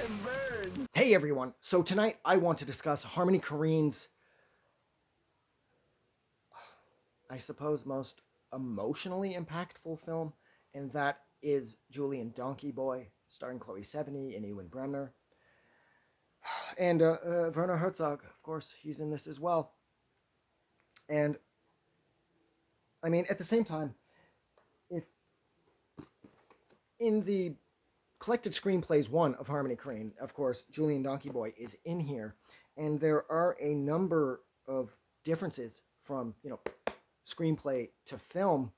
and burn. Hey everyone, so tonight I want to discuss Harmony Korine's, I suppose, most emotionally impactful film, and that is Julien Donkey-Boy, starring Chloë Sevigny and Ewen Bremner. And Werner Herzog, of course, he's in this as well. And I mean, at the same time, if in the collected screenplays one of Harmony Korine, of course, Julien Donkey-Boy is in here, and there are a number of differences from screenplay to film.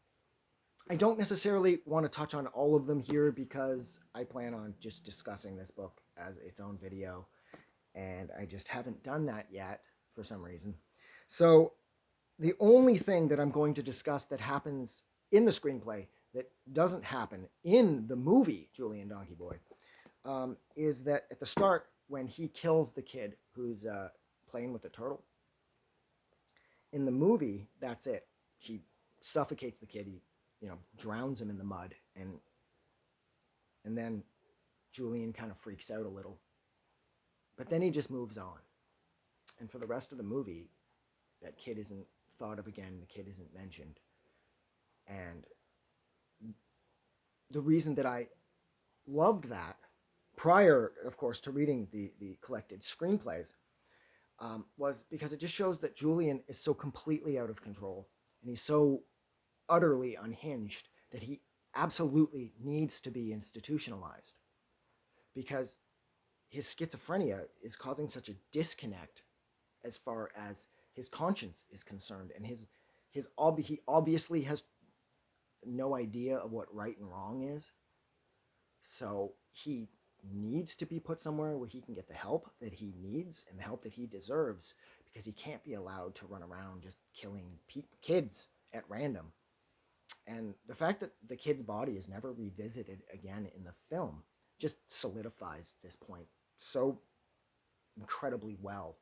I don't necessarily want to touch on all of them here because I plan on just discussing this book as its own video, and I just haven't done that yet for some reason. So the only thing that I'm going to discuss that happens in the screenplay that doesn't happen in the movie Julien Donkey-Boy is that at the start, when he kills the kid who's playing with the turtle, in the movie, that's it. He suffocates the kid. He, drowns him in the mud, and then Julien kind of freaks out a little. But then he just moves on. And for the rest of the movie, that kid isn't thought of again. The kid isn't mentioned. And the reason that I loved that, prior, of course, to reading the collected screenplays, was because it just shows that Julien is so completely out of control and he's so utterly unhinged that he absolutely needs to be institutionalized because his schizophrenia is causing such a disconnect as far as his conscience is concerned, and he obviously has no idea of what right and wrong is. So he needs to be put somewhere where he can get the help that he needs and the help that he deserves, because he can't be allowed to run around just killing kids at random. And the fact that the kid's body is never revisited again in the film just solidifies this point so incredibly well.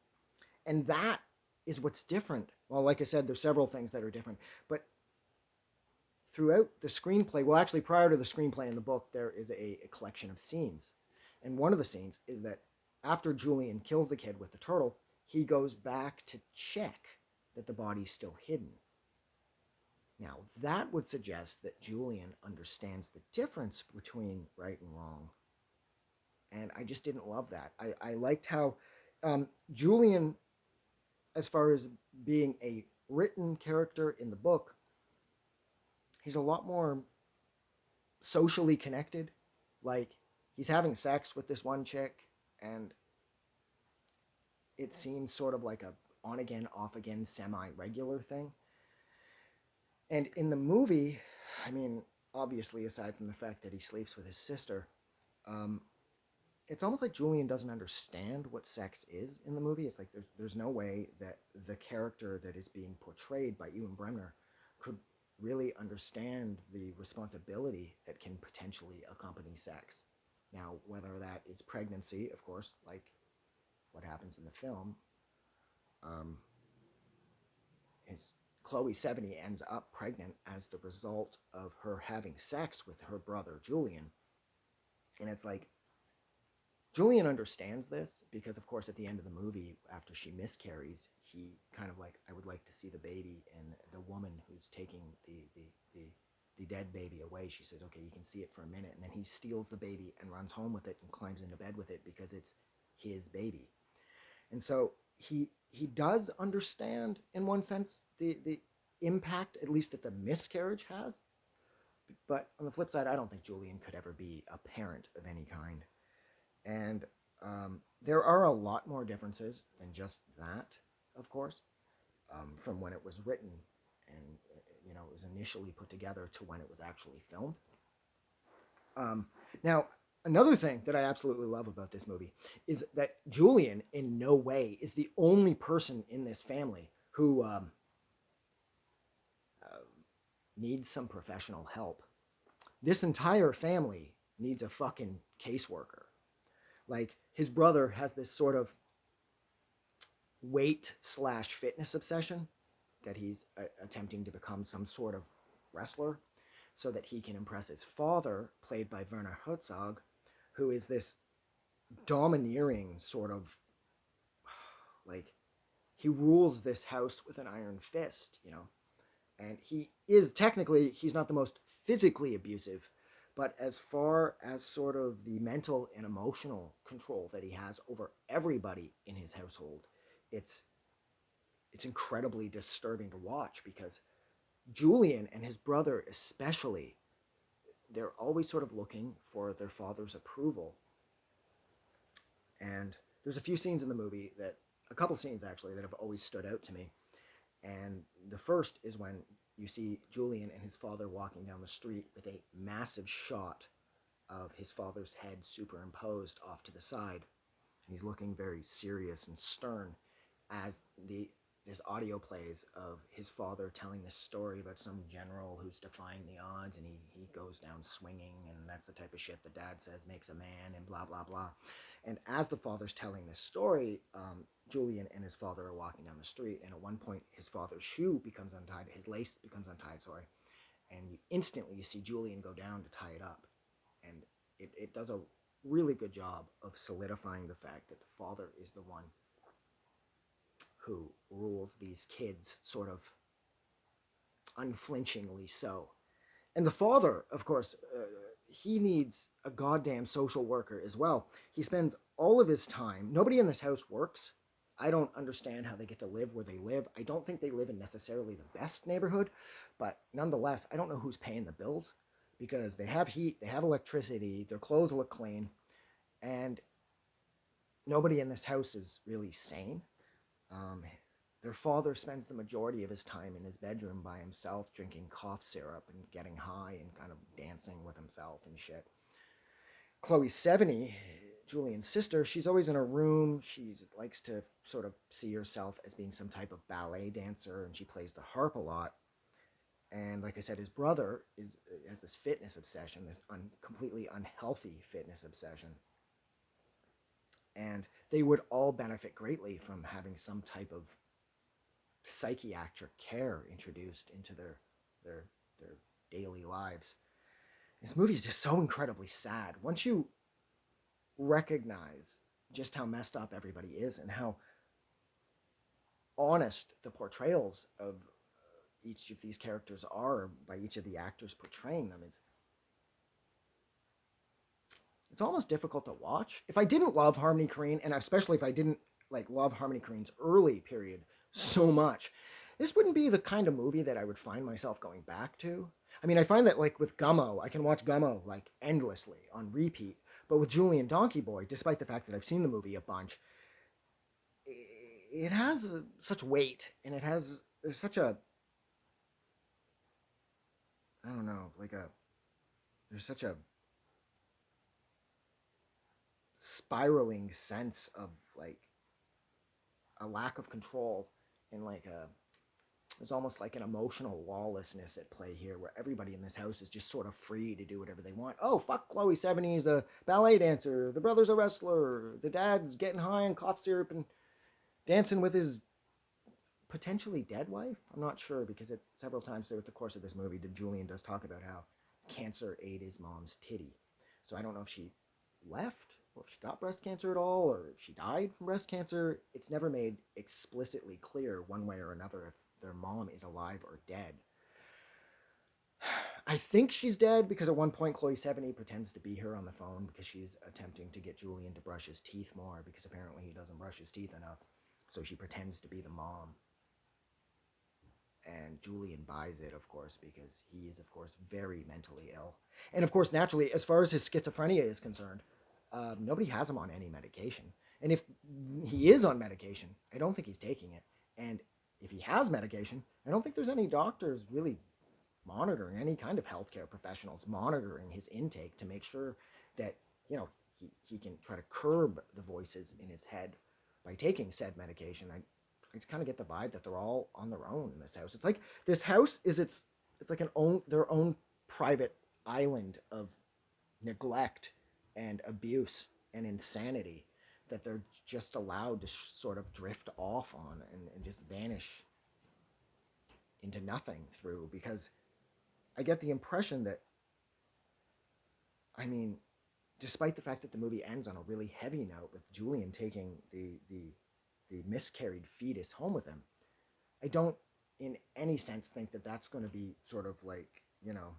And that is what's different. Well, like I said, there's several things that are different, but throughout the screenplay, well, actually, prior to the screenplay in the book, there is a collection of scenes. And one of the scenes is that after Julien kills the kid with the turtle, he goes back to check that the body's still hidden. Now, that would suggest that Julien understands the difference between right and wrong. And I just didn't love that. I liked how Julien, as far as being a written character in the book, he's a lot more socially connected. Like, he's having sex with this one chick, and it seems sort of like a on again, off again, semi regular thing. And in the movie, I mean, obviously, aside from the fact that he sleeps with his sister, um, it's almost like Julien doesn't understand what sex is in the movie. It's like there's no way that the character that is being portrayed by Ewen Bremner could really understand the responsibility that can potentially accompany sex. Now, whether that is pregnancy, of course, like what happens in the film, um, is Chloë Sevigny ends up pregnant as the result of her having sex with her brother Julien. And it's like, Julien understands this because, of course, at the end of the movie, after she miscarries, he kind of like, I would like to see the baby, and the woman who's taking the dead baby away, she says, okay, you can see it for a minute, and then he steals the baby and runs home with it and climbs into bed with it because it's his baby. And so he does understand, in one sense, the impact, at least that the miscarriage has. But on the flip side, I don't think Julien could ever be a parent of any kind. And there are a lot more differences than just that, of course, from when it was written and it was initially put together to when it was actually filmed. Now, another thing that I absolutely love about this movie is that Julien, in no way, is the only person in this family who uh, needs some professional help. This entire family needs a fucking caseworker. Like, his brother has this sort of weight slash fitness obsession that he's attempting to become some sort of wrestler so that he can impress his father, played by Werner Herzog, who is this domineering sort of, like, he rules this house with an iron fist, you know. And he is technically, he's not the most physically abusive, but as far as sort of the mental and emotional control that he has over everybody in his household, it's it's incredibly disturbing to watch, because Julien and his brother especially, they're always sort of looking for their father's approval. And there's a few scenes in the movie that, a couple scenes actually, that have always stood out to me. And the first is when you see Julien and his father walking down the street with a massive shot of his father's head superimposed off to the side. And he's looking very serious and stern as this audio plays of his father telling this story about some general who's defying the odds, and he goes down swinging, and that's the type of shit the dad says makes a man, and blah, blah, blah. And as the father's telling this story, Julien and his father are walking down the street, and at one point his father's shoe becomes untied, his lace becomes untied, sorry, and instantly you see Julien go down to tie it up. And it does a really good job of solidifying the fact that the father is the one who rules these kids sort of unflinchingly so. And the father, of course, he needs a goddamn social worker as well. He spends all of his time, nobody in this house works. I don't understand how they get to live where they live. I don't think they live in necessarily the best neighborhood, but nonetheless, I don't know who's paying the bills, because they have heat, they have electricity, their clothes look clean, and nobody in this house is really sane. Um, their father spends the majority of his time in his bedroom by himself, drinking cough syrup and getting high and kind of dancing with himself and shit. Chloë Sevigny, Julian's sister, she's always in her room. She likes to sort of see herself as being some type of ballet dancer, and she plays the harp a lot. And like I said, his brother has this fitness obsession, this completely unhealthy fitness obsession. And they would all benefit greatly from having some type of psychiatric care introduced into their their daily lives. This movie is just so incredibly sad. Once you recognize just how messed up everybody is and how honest the portrayals of each of these characters are by each of the actors portraying them, it's almost difficult to watch. If I didn't love Harmony Korine, and especially if I didn't like love Harmony Korine's early period so much, this wouldn't be the kind of movie that I would find myself going back to. I mean, I find that like with Gummo, I can watch Gummo like endlessly on repeat. But with Julien Donkey-Boy, despite the fact that I've seen the movie a bunch, it has such weight, and there's such a, I don't know, like a, there's such a spiraling sense of like a lack of control, and like a, there's almost like an emotional lawlessness at play here, where everybody in this house is just sort of free to do whatever they want. Oh, fuck, Chloë Sevigny's a ballet dancer, the brother's a wrestler, the dad's getting high on cough syrup and dancing with his potentially dead wife. I'm not sure, because it several times throughout the course of this movie, Julien does talk about how cancer ate his mom's titty. So I don't know if she left, or if she got breast cancer at all, or if she died from breast cancer. It's never made explicitly clear one way or another if their mom is alive or dead. I think she's dead, because at one point Chloë Sevigny pretends to be her on the phone, because she's attempting to get Julien to brush his teeth more, because apparently he doesn't brush his teeth enough. So she pretends to be the mom. And Julien buys it, of course, because he is, of course, very mentally ill. And, of course, naturally, as far as his schizophrenia is concerned, nobody has him on any medication. And if he is on medication, I don't think he's taking it. And if he has medication, I don't think there's any doctors really monitoring, any kind of healthcare professionals monitoring his intake to make sure that, you know, he can try to curb the voices in his head by taking said medication. I just kind of get the vibe that they're all on their own in this house. It's like this house is it's like their own private island of neglect and abuse and insanity that they're just allowed to sort of drift off on, and just vanish into nothing through, because I get the impression that, I mean, despite the fact that the movie ends on a really heavy note with Julien taking the miscarried fetus home with him, I don't in any sense think that that's going to be sort of like, you know,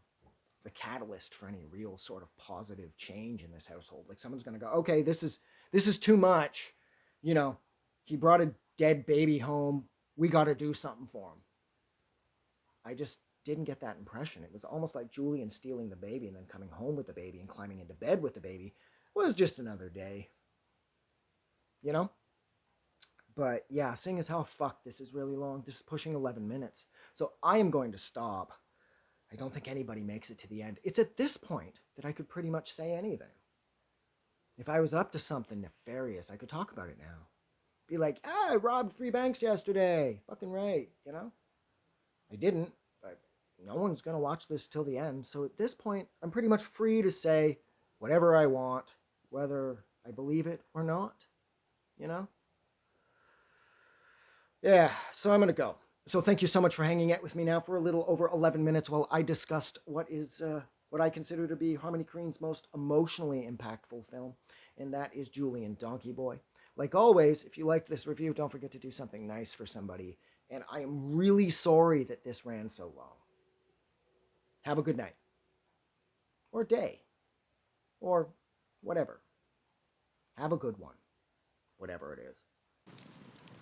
the catalyst for any real sort of positive change in this household. Like someone's going to go, okay, this is too much. You know, he brought a dead baby home. We got to do something for him. I just didn't get that impression. It was almost like Julien stealing the baby and then coming home with the baby and climbing into bed with the baby was just another day. You know? But yeah, seeing as how fuck this is really long, this is pushing 11 minutes. So I am going to stop. I don't think anybody makes it to the end. It's at this point that I could pretty much say anything. If I was up to something nefarious, I could talk about it now. Be like, I robbed 3 banks yesterday. Fucking right, you know? I didn't, but no one's going to watch this till the end. So at this point, I'm pretty much free to say whatever I want, whether I believe it or not, you know? Yeah, so I'm going to go. So thank you so much for hanging out with me now for a little over 11 minutes while I discussed what I consider to be Harmony Korine's most emotionally impactful film, and that is Julien Donkey-Boy. Like always, if you liked this review, don't forget to do something nice for somebody. And I am really sorry that this ran so long. Have a good night. Or day. Or whatever. Have a good one. Whatever it is.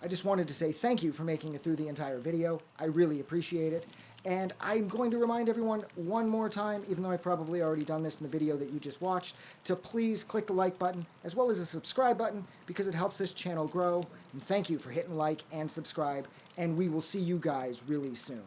I just wanted to say thank you for making it through the entire video. I really appreciate it. And I'm going to remind everyone one more time, even though I've probably already done this in the video that you just watched, to please click the like button as well as the subscribe button because it helps this channel grow. And thank you for hitting like and subscribe, and we will see you guys really soon.